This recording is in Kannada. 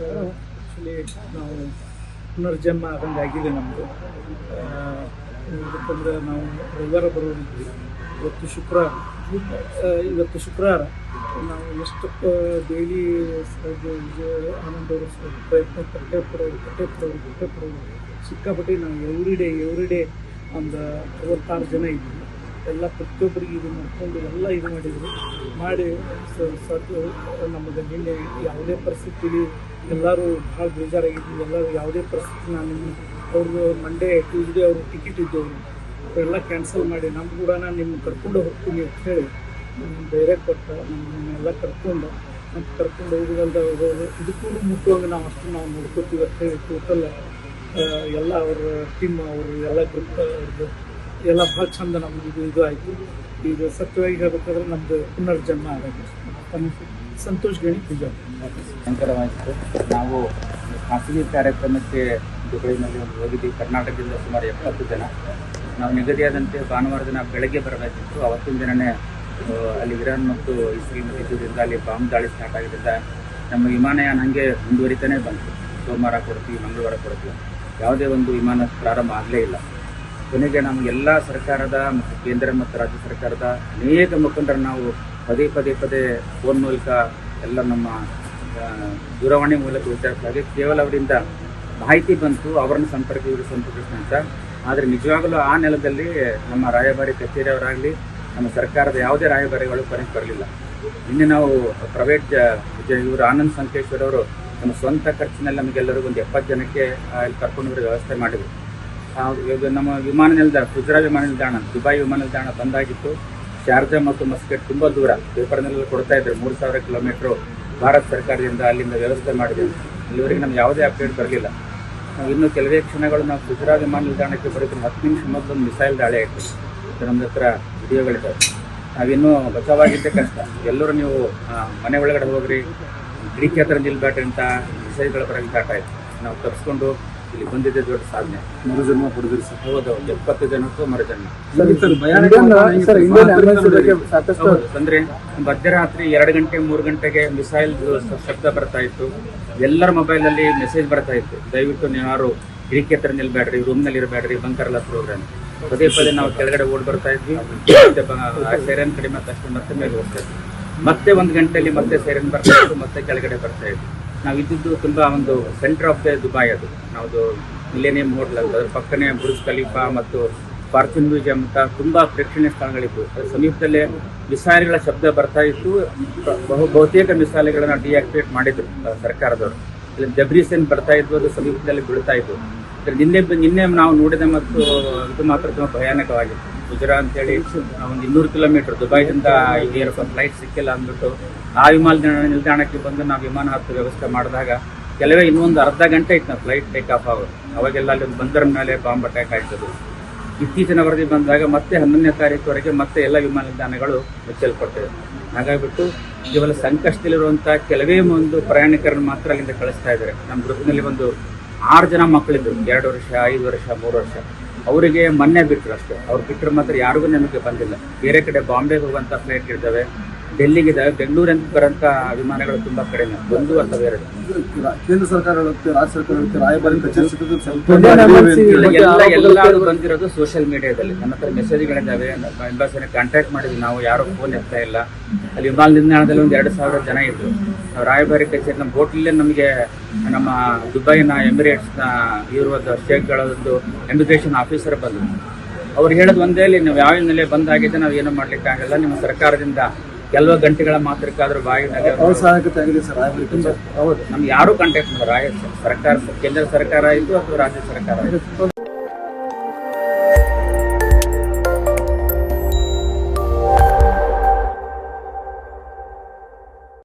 ಆ್ಯಕ್ಚುಲಿ ನಾವು ಪುನರ್ಜನ್ಮ ಆದಂಗೆ ಆಗಿದೆ ನಮ್ಮದು. ಯಾಕಂದರೆ ನಾವು ರವಿವಾರ ಬರೋದಿದ್ವಿ, ಇವತ್ತು ಶುಕ್ರವಾರ ನಾವು ಎಷ್ಟು ಡೈಲಿ ಆನಂದ್ ಅವರು ಪ್ರಯತ್ನ ಕಟ್ಟೆ ಪಡೋರು ಸಿಕ್ಕಾಪಟ್ಟೆ ನಾವು ಎವ್ರಿ ಡೇ ಒಂದು 66 ಜನ ಇದ್ವಿ. ಎಲ್ಲ ಪ್ರತಿಯೊಬ್ಬರಿಗೆ ಇದು ಮಾಡ್ಕೊಂಡು ಎಲ್ಲ ಇದು ಮಾಡಿ ನಮಗೆ ನಿನ್ನೆ ಯಾವುದೇ ಪರಿಸ್ಥಿತಿಲಿ ಎಲ್ಲರೂ ಭಾಳ ಬೇಜಾರಾಗಿದ್ವಿ. ಎಲ್ಲರೂ ಯಾವುದೇ ಪರಿಸ್ಥಿತಿ ನಾನು ಅವ್ರದ್ದು ಮಂಡೇ ಟ್ಯೂಸ್ಡೇ ಅವರು ಟಿಕೆಟ್ ಇದ್ದವರು ಅವರೆಲ್ಲ ಕ್ಯಾನ್ಸಲ್ ಮಾಡಿ ನಮ್ಮ ಕೂಡ ನಿಮ್ಮ ಕರ್ಕೊಂಡು ಹೋಗ್ತೀನಿ ಅಂತ ಹೇಳಿ ಧೈರ್ಯ ಕೊಟ್ಟು ನಮ್ಮನ್ನೆಲ್ಲ ಕರ್ಕೊಂಡು ಹೋಗೋದು ಇದಕ್ಕೂ ಮುಟ್ಟುವಂಗೆ ನಾವು ಅಷ್ಟು ನಾವು ನೋಡ್ಕೋತೀವಿ ಅಂತ ಹೇಳಿ ಟೋಟಲ್ ಎಲ್ಲ ಅವ್ರ ಟೀಮ್ ಅವರು ಎಲ್ಲ ಗ್ರೂಪ್ ಅವ್ರದ್ದು ಎಲ್ಲ ಭಾಳ ಚಂದ ನಮ್ದು ಇದು ಆಯಿತು. ಈಗ ಸತ್ಯವಾಗಿ ಹೇಳ್ಬೇಕಾದ್ರೆ ನಮ್ಮದು ಪುನರ್ಜನ್ಮ ಆಗಿದೆ. ಸಂತೋಷ್ ಗಣಿ ಬಿಜಾಪುರ. ಶಂಕರವಾಯಿತು. ನಾವು ಖಾಸಗಿ ಕಾರ್ಯಕ್ರಮಕ್ಕೆ ದುಬೈನಲ್ಲಿ ಹೋಗಿದ್ದೀವಿ. ಕರ್ನಾಟಕದಿಂದ ಸುಮಾರು 70 ಜನ. ನಾವು ನಿಗದಿಯಾದಂತೆ ಭಾನುವಾರ ದಿನ ಬೆಳಗ್ಗೆ ಬರಬೇಕಿತ್ತು. ಅವತ್ತಿನ ದಿನವೇ ಅಲ್ಲಿ ಇರಾನ್ ಮತ್ತು ಇಸ್ರೇಲ್ ಇದ್ದುದರಿಂದ ಅಲ್ಲಿ ಬಾಂಬ್ ದಾಳಿ ಸ್ಟಾರ್ಟ್ ಆಗಿದ್ದರಿಂದ ನಮ್ಮ ವಿಮಾನಯಾನ ಹಾಗೆ ಮುಂದುವರಿತಾನೆ ಬಂತು. ಸೋಮವಾರ ಕೊಡ್ತೀವಿ, ಮಂಗಳವಾರ ಕೊಡ್ತೀವಿ, ಯಾವುದೇ ಒಂದು ವಿಮಾನ ಪ್ರಾರಂಭ ಆಗಲೇ ಇಲ್ಲ. ಕೊನೆಗೆ ನಮಗೆಲ್ಲ ಸರ್ಕಾರದ ಮತ್ತು ಕೇಂದ್ರ ಮತ್ತು ರಾಜ್ಯ ಸರ್ಕಾರದ ಅನೇಕ ಮುಖಂಡರು ನಾವು ಪದೇ ಫೋನ್ ಮೂಲಕ ಎಲ್ಲ ನಮ್ಮ ದೂರವಾಣಿ ಮೂಲಕ ವಿಚಾರಿಸಲಾಗಿ ಕೇವಲ ಅವರಿಂದ ಮಾಹಿತಿ ಬಂತು, ಅವರನ್ನು ಸಂಪರ್ಕಿಸಿದಂತ. ಆದರೆ ನಿಜವಾಗಲೂ ಆ ನೆಲದಲ್ಲಿ ನಮ್ಮ ರಾಯಭಾರಿ ಕಚೇರಿಯವರಾಗಲಿ ನಮ್ಮ ಸರ್ಕಾರದ ಯಾವುದೇ ರಾಯಭಾರಿಗಳು ಕೊನೆಗೆ ಬರಲಿಲ್ಲ. ನಿನ್ನೆ ನಾವು ಪ್ರೈವೇಟ್ ಇವರು ಆನಂದ್ ಸಂಕೇಶ್ವರ್ ಅವರು ನಮ್ಮ ಸ್ವಂತ ಖರ್ಚಿನಲ್ಲಿ ನಮಗೆಲ್ಲರಿಗೂ ಒಂದು 70 ಜನಕ್ಕೆ ಇಲ್ಲಿ ಕರ್ಕೊಂಡು ವ್ಯವಸ್ಥೆ ಮಾಡಿದರು. ನಮ್ಮ ವಿಮಾನ ನಿಲ್ದಾಣ ಗುಜರಾತ್ ವಿಮಾನ ನಿಲ್ದಾಣ, ದುಬೈ ವಿಮಾನ ನಿಲ್ದಾಣ ಬಂದಾಗಿತ್ತು. ಶಾರ್ಜಾ ಮತ್ತು ಮಸ್ಕಟ್ ತುಂಬ ದೂರ, ಪೇಪರ್ನೆಲ್ಲ ಕೊಡ್ತಾ ಇದ್ರು 3000 ಕಿಲೋಮೀಟ್ರು ಭಾರತ ಸರ್ಕಾರದಿಂದ ಅಲ್ಲಿಂದ ವ್ಯವಸ್ಥೆ ಮಾಡಿದ್ದೀವಿ. ಇಲ್ಲಿವರೆಗೆ ನಮ್ಗೆ ಯಾವುದೇ ಅಪ್ಡೇಟ್ ಬರಲಿಲ್ಲ. ನಾವು ಇನ್ನೂ ಕೆಲವೇ ಕ್ಷಣಗಳು ನಾವು ಗುಜರಾತ್ ವಿಮಾನ ನಿಲ್ದಾಣಕ್ಕೆ ಬರೋದಕ್ಕೆ 10 ನಿಮಿಷ ಮೊದಲೊಂದು ಮಿಸೈಲ್ ದಾಳಿ ಆಯಿತು. ನಮ್ಮದು ಹತ್ರ ವಿಡಿಯೋಗಳಿದ್ದಾವೆ. ನಾವಿನ್ನೂ ಬಚಾವಾಗಿದ್ದೇ ಕಷ್ಟ. ಎಲ್ಲರೂ ನೀವು ಮನೆ ಒಳಗಡೆ ಹೋಗ್ರಿ, ಕಿಟಕಿ ಹತ್ರ ನಿಲ್ಬೇಡ್ರಿ ಅಂತ ಮಿಸೈಲ್ಗಳ ಬರೋಕ್ಕೆ ಸ್ಟಾರ್ಟ್ ಆಯಿತು. ನಾವು ತಪ್ಪಿಸ್ಕೊಂಡು ಇಲ್ಲಿ ಬಂದಿದ್ದೆ ದೊಡ್ಡ ಸಾಧನೆ. ಮರುಜನ್ಮ ಪಡೆದಿರಿ ಸರ್. ಹೌದು, 70 ಜನಕ್ಕೂ ಮರುಜನ್ಮ. ಅಂದ್ರೆ ಮಧ್ಯರಾತ್ರಿ 2 ಗಂಟೆ 3 ಗಂಟೆಗೆ ಮಿಸೈಲ್ ಶಬ್ದ ಬರ್ತಾ ಇತ್ತು. ಎಲ್ಲರ ಮೊಬೈಲಲ್ಲಿ ಮೆಸೇಜ್ ಬರ್ತಾ ಇತ್ತು, ದಯವಿಟ್ಟು ನೀವು ಯಾರು ಕಿಟಕಿ ಹತ್ರ ನಿಲ್ಬೇಡ್ರಿ, ರೂಮ್ನಲ್ಲಿ ಇರಬೇಡ್ರಿ, ಬಂಕರ್ಲ್ಲ ಪ್ರೋಗ್ರಾಮ್. ಪದೇ ನಾವು ಕೆಳಗಡೆ ಓಡ್ ಬರ್ತಾ ಇದ್ವಿ. ಸೈರನ್ ಕಡಿಮೆ ತಕ್ಷಣ ಮತ್ತೆ ಮೇಲೆ ಹೋಗ್ತಾ ಇದ್ವಿ. ಮತ್ತೆ 1 ಗಂಟೆಯಲ್ಲಿ ಮತ್ತೆ ಸೈರನ್ ಬರ್ತಾ ಇತ್ತು, ಮತ್ತೆ ಕೆಳಗಡೆ ಬರ್ತಾ ಇದ್ವಿ. ನಾವು ಇದ್ದಿದ್ದು ತುಂಬ ಒಂದು ಸೆಂಟರ್ ಆಫ್ ದ ದುಬೈ. ಅದು ನಾವು ಮಿಲೇನಿಯಂ ಹೋಟೆಲ್ ಅಂತ, ಅದ್ರ ಪಕ್ಕನೇ ಬುರ್ಜ್ ಖಲೀಫಾ ಮತ್ತು ಫಾರ್ಚೂನ್ ಮ್ಯೂಸಿಯಂ ಅಂತ ತುಂಬ ಪ್ರೇಕ್ಷಣೀಯ ಸ್ಥಳಗಳಿತ್ತು. ಅದರ ಸಮೀಪದಲ್ಲೇ ಮಿಸೈಲ್ಗಳ ಶಬ್ದ ಬರ್ತಾ ಇತ್ತು. ಬಹುತೇಕ ಮಿಸೈಲ್ಗಳನ್ನು ಡಿಆಕ್ಟಿವೇಟ್ ಮಾಡಿದ್ರು ಸರ್ಕಾರದವರು. ಇಲ್ಲಿ ದಬ್ರೀಸ್ ಏನು ಬರ್ತಾ ಇದ್ವು, ಅದು ಸಮೀಪದಲ್ಲಿ ಬೀಳ್ತಾ ಇದ್ವು. ನಿನ್ನೆ ನಾವು ನೋಡಿದ ಮತ್ತು ಇದು ಮಾತ್ರ ತುಂಬ ಭಯಾನಕವಾಗಿತ್ತು. ಗುಜರಾತ್ ಅಂತೇಳಿ ಒಂದು 200 ಕಿಲೋಮೀಟರ್ ದುಬೈದಿಂದ ಇಲ್ಲಿ ಫ್ಲೈಟ್ ಸಿಕ್ಕಿಲ್ಲ ಅಂದ್ಬಿಟ್ಟು ಆ ವಿಮಾನ ನಿಲ್ದಾಣಕ್ಕೆ ಬಂದು ನಾವು ವಿಮಾನ ಹತ್ತು ವ್ಯವಸ್ಥೆ ಮಾಡಿದಾಗ ಕೆಲವೇ ಇನ್ನೊಂದು ಅರ್ಧ ಗಂಟೆ ಇತ್ತು ನಾವು ಫ್ಲೈಟ್ ಟೇಕ್ ಆಫ್ ಆಗೋದು. ಅವಾಗೆಲ್ಲ ಅಲ್ಲಿ ಒಂದು ಬಂದರ ಮೇಲೆ ಬಾಂಬ್ ಅಟ್ಯಾಕ್ ಆಯ್ತದು. ಇತ್ತೀಚಿನ ವರದಿ ಬಂದಾಗ ಮತ್ತೆ 11ನೇ ತಾರೀಕುವರೆಗೆ ಮತ್ತೆ ಎಲ್ಲ ವಿಮಾನ ನಿಲ್ದಾಣಗಳು ಮುಚ್ಚಲ್ಪಟ್ಟಿವೆ. ಹಾಗಾಗಿಬಿಟ್ಟು ಕೇವಲ ಸಂಕಷ್ಟದಲ್ಲಿರುವಂಥ ಕೆಲವೇ ಒಂದು ಪ್ರಯಾಣಿಕರನ್ನು ಮಾತ್ರ ಅಲ್ಲಿಂದ ಕಳಿಸ್ತಾ ಇದ್ದಾರೆ. ನಮ್ಮ ಗ್ರೂಪ್ನಲ್ಲಿ ಒಂದು 6 ಜನ ಮಕ್ಕಳಿದ್ರು, 2 ವರ್ಷ 5 ವರ್ಷ 3 ವರ್ಷ. ಅವರಿಗೆ ಮೊನ್ನೆ ಬಿಟ್ಟರು ಅಷ್ಟೇ. ಅವ್ರು ಬಿಟ್ಟರೆ ಮಾತ್ರ ಯಾರಿಗೂ ನಮಗೆ ಬಂದಿಲ್ಲ. ಬೇರೆ ಕಡೆ ಬಾಂಬೆಗೆ ಹೋಗುವಂಥ ಫ್ಲೈಟ್ ಇರ್ತವೆ, ಡೆಲ್ಲಿಗೆ ಇದ್ದಾವೆ, ಬೆಂಗಳೂರಿಂದ ಬರೋಂಥ ವಿಮಾನಗಳು ತುಂಬ ಕಡಿಮೆ, 1 ಅಥವಾ 2. ಕೇಂದ್ರ ಸರ್ಕಾರ ಹೇಳುತ್ತೆ, ರಾಜ್ಯ ಸರ್ಕಾರ ಹೇಳುತ್ತೆ, ರಾಯಭಾರಿ ಕಚೇರಿ ಎಲ್ಲರೂ ಬಂದಿರೋದು ಸೋಷಿಯಲ್ ಮೀಡಿಯಾದಲ್ಲಿ. ನನ್ನ ಹತ್ರ ಮೆಸೇಜ್ಗಳಿದ್ದಾವೆ. ಎಂಬಾಸಿನ ಕಾಂಟ್ಯಾಕ್ಟ್ ಮಾಡಿದ್ವಿ ನಾವು, ಯಾರೂ ಫೋನ್ ಎತ್ತಾ ಇಲ್ಲ. ಅಲ್ಲಿ ವಿಮಾನ ನಿಲ್ದಾಣದಲ್ಲಿ ಒಂದು 2,000 ಜನ ಇದ್ರು. ನಾವು ರಾಯಭಾರಿ ಕಚೇರಿ ನಮ್ಮ ಹೋಟ್ಲಲ್ಲೇ ನಮಗೆ ನಮ್ಮ ದುಬೈನ ಎಮಿರೇಟ್ಸ್ನ ಇರುವುದು ಶೇಖ್ಗಳದ್ದು ಇಮಿಗ್ರೇಷನ್ ಆಫೀಸರ್ ಬಂದರು. ಅವ್ರು ಹೇಳೋದು ಒಂದೇ, ನೀವು ಯಾವ ನೆಲೆ ಬಂದಾಗಿದೆ, ನಾವು ಏನೂ ಮಾಡ್ಲಿಕ್ಕೆ ಆಗಲ್ಲ, ನಿಮ್ಮ ಸರ್ಕಾರದಿಂದ ಕೆಲವು ಗಂಟೆಗಳ ಮಾತ್ರಕ್ಕಾದ್ರೂ ಬಾಯಿನಾಗ ಸಹಾಯಕತೆ ಆಗಿದೆ ಸರ್. ಹೌದು, ನಮ್ಗೆ ಯಾರೂ ಕಾಂಟ್ಯಾಕ್ಟ್ ಮಾಡಿದ್ರು. ಸರ್ಕಾರ, ಕೇಂದ್ರ ಸರ್ಕಾರ ಆಯಿತು ಅಥವಾ ರಾಜ್ಯ ಸರ್ಕಾರ ಆಯಿತು.